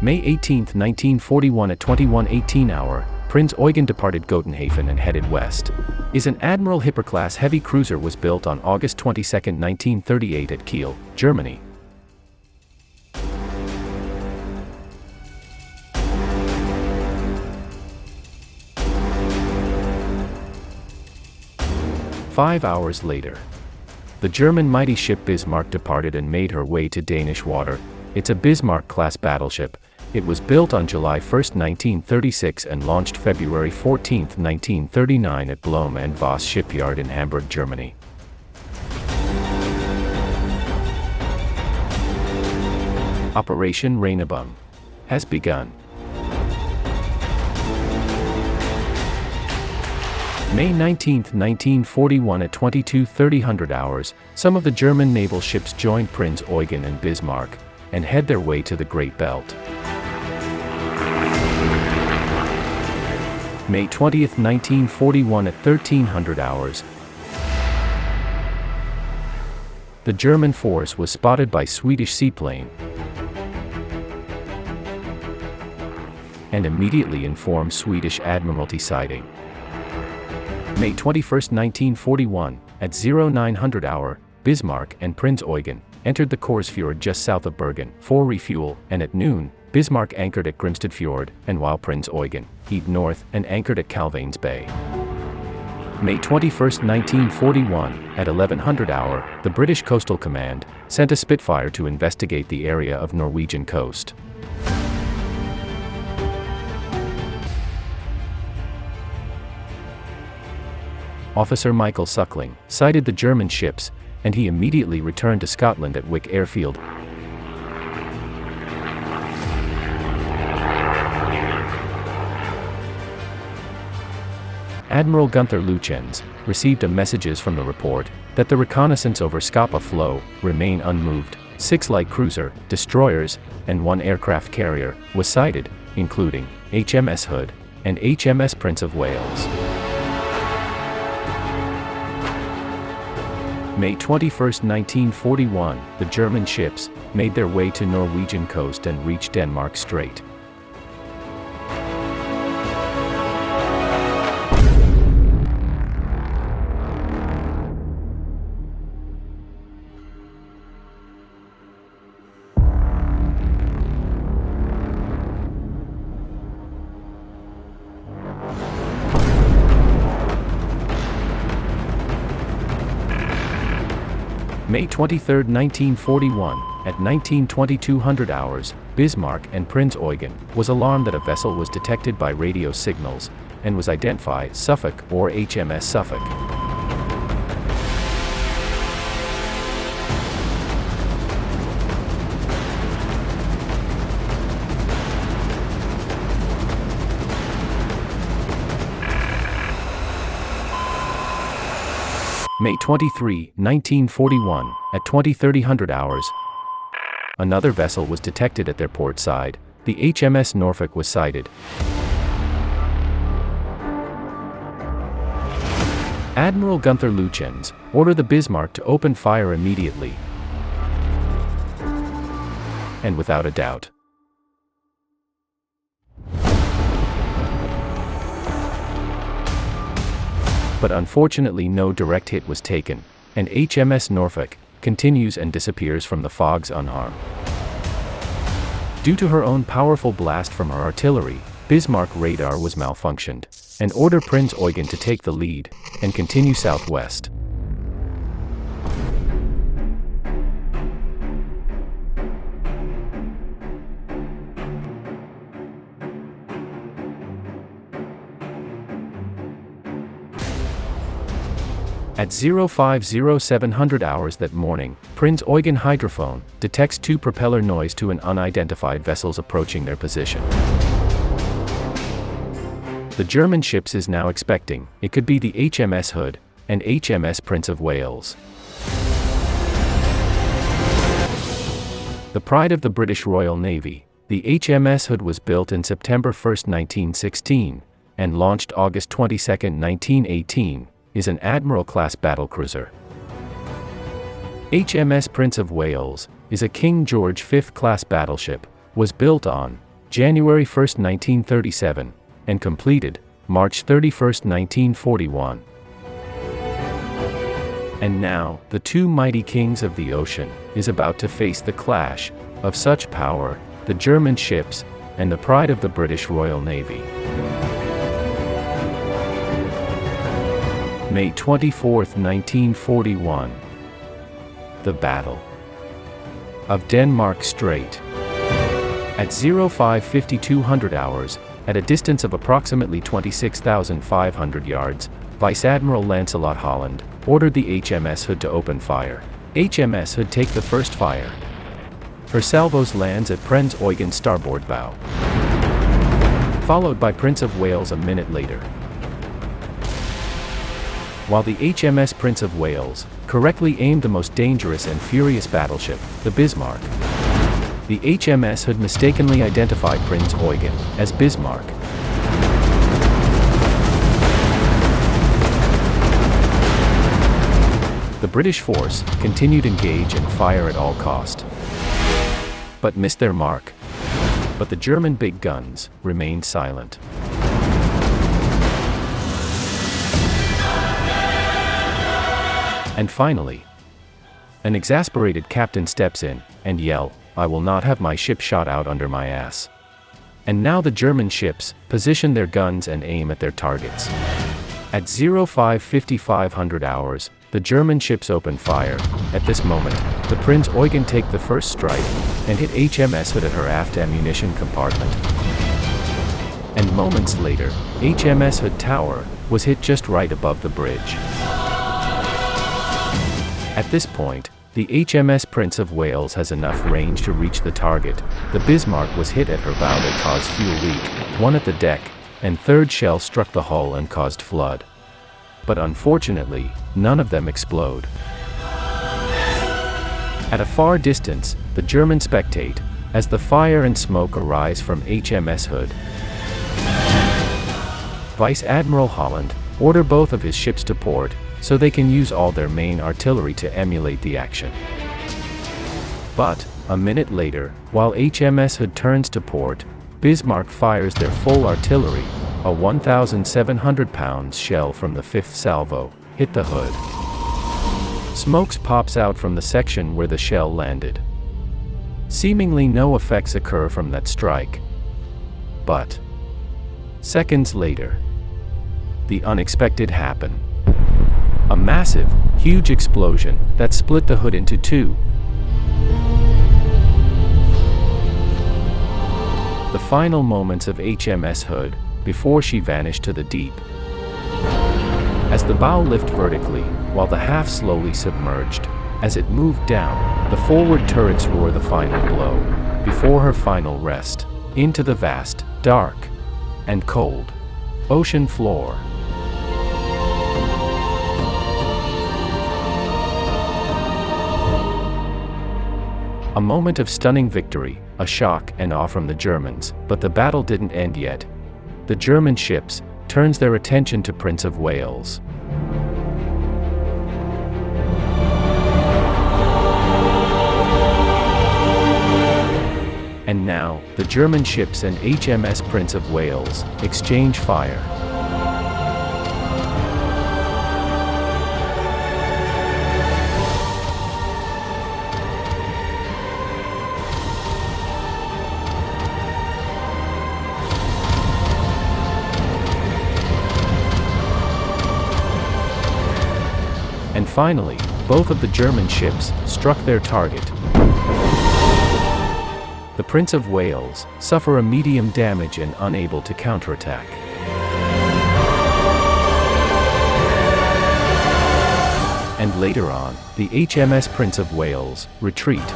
May 18, 1941 at 21:18 hour, Prinz Eugen departed Gotenhafen and headed west. Is an Admiral Hipper-class heavy cruiser was built on August 22, 1938 at Kiel, Germany. Five hours later, the German mighty ship Bismarck departed and made her way to Danish water. It's a Bismarck-class battleship. It was built on July 1, 1936 and launched February 14, 1939 at Blohm & Voss shipyard in Hamburg, Germany. Operation Rainabum has begun. May 19, 1941 at 22:30 hours, some of the German naval ships joined Prinz Eugen and Bismarck, and head their way to the Great Belt. May 20, 1941 at 1300 hours, the German force was spotted by Swedish seaplane, and immediately informed Swedish Admiralty sighting. May 21, 1941, at 0900 hour, Bismarck and Prinz Eugen entered the Korsfjord just south of Bergen for refuel, and at noon, Bismarck anchored at Grimstad Fjord, and while Prinz Eugen headed north and anchored at Calvanes Bay. May 21, 1941, at 1100 hour, the British Coastal Command sent a Spitfire to investigate the area of Norwegian coast. Officer Michael Suckling sighted the German ships, and he immediately returned to Scotland at Wick Airfield. Admiral Gunther Lütjens received messages from the report that the reconnaissance over Scapa Flow remained unmoved. 6 light cruiser, destroyers, and 1 aircraft carrier was sighted, including HMS Hood and HMS Prince of Wales. May 21, 1941, the German ships made their way to Norwegian coast and reached Denmark Strait. May 23, 1941, at 19:22 hours, Bismarck and Prinz Eugen was alarmed that a vessel was detected by radio signals, and was identified Suffolk or HMS Suffolk. May 23, 1941, at 20:30 hours, another vessel was detected at their port side. The HMS Norfolk was sighted. Admiral Gunther Lütjens ordered the Bismarck to open fire immediately, and without a doubt. But unfortunately no direct hit was taken, and HMS Norfolk continues and disappears from the fogs unharmed. Due to her own powerful blast from her artillery, Bismarck radar was malfunctioned, and ordered Prinz Eugen to take the lead and continue southwest. At 05:07 hours that morning, Prinz Eugen hydrophone detects 2 propeller noise to an unidentified vessels approaching their position. The German ships is now expecting it could be the HMS Hood and HMS Prince of Wales. The pride of the British Royal Navy, the HMS Hood was built in September 1, 1916, and launched August 22, 1918. Is an Admiral-class battlecruiser. HMS Prince of Wales is a King George V-class battleship, was built on January 1, 1937, and completed March 31, 1941. And now, the two mighty kings of the ocean is about to face the clash of such power, the German ships, and the pride of the British Royal Navy. May 24, 1941. The Battle of Denmark Strait. At 05:52 hours, at a distance of approximately 26,500 yards, Vice Admiral Lancelot Holland ordered the HMS Hood to open fire. HMS Hood take the first fire. Her salvos lands at Prinz Eugen's starboard bow, followed by Prince of Wales a minute later. While the HMS Prince of Wales correctly aimed the most dangerous and furious battleship, the Bismarck, the HMS Hood mistakenly identified Prinz Eugen as Bismarck. The British force continued engage and fire at all cost, but missed their mark. But the German big guns remained silent. And finally, an exasperated captain steps in and yells, "I will not have my ship shot out under my ass." And now the German ships position their guns and aim at their targets. At 05:55 hours, the German ships open fire. At this moment, the Prinz Eugen take the first strike and hit HMS Hood at her aft ammunition compartment. And moments later, HMS Hood Tower was hit just right above the bridge. At this point, the HMS Prince of Wales has enough range to reach the target. The Bismarck was hit at her bow that caused fuel leak, one at the deck, and third shell struck the hull and caused flood. But unfortunately, none of them explode. At a far distance, the Germans spectate as the fire and smoke arise from HMS Hood. Vice Admiral Holland ordered both of his ships to port so they can use all their main artillery to emulate the action. But, a minute later, while HMS Hood turns to port, Bismarck fires their full artillery. A 1,700-pound shell from the 5th salvo hit the hood. Smoke pops out from the section where the shell landed. Seemingly no effects occur from that strike. But seconds later, the unexpected happened. A massive, huge explosion that split the hood into two. The final moments of HMS Hood before she vanished to the deep. As the bow lifted vertically, while the half slowly submerged, as it moved down, the forward turrets roar the final blow, before her final rest, into the vast, dark, and cold ocean floor. A moment of stunning victory, a shock and awe from the Germans, but the battle didn't end yet. The German ships turns their attention to Prince of Wales. And now, the German ships and HMS Prince of Wales exchange fire. And finally, both of the German ships struck their target. The Prince of Wales suffered a medium damage and unable to counterattack. And later on, the HMS Prince of Wales retreat.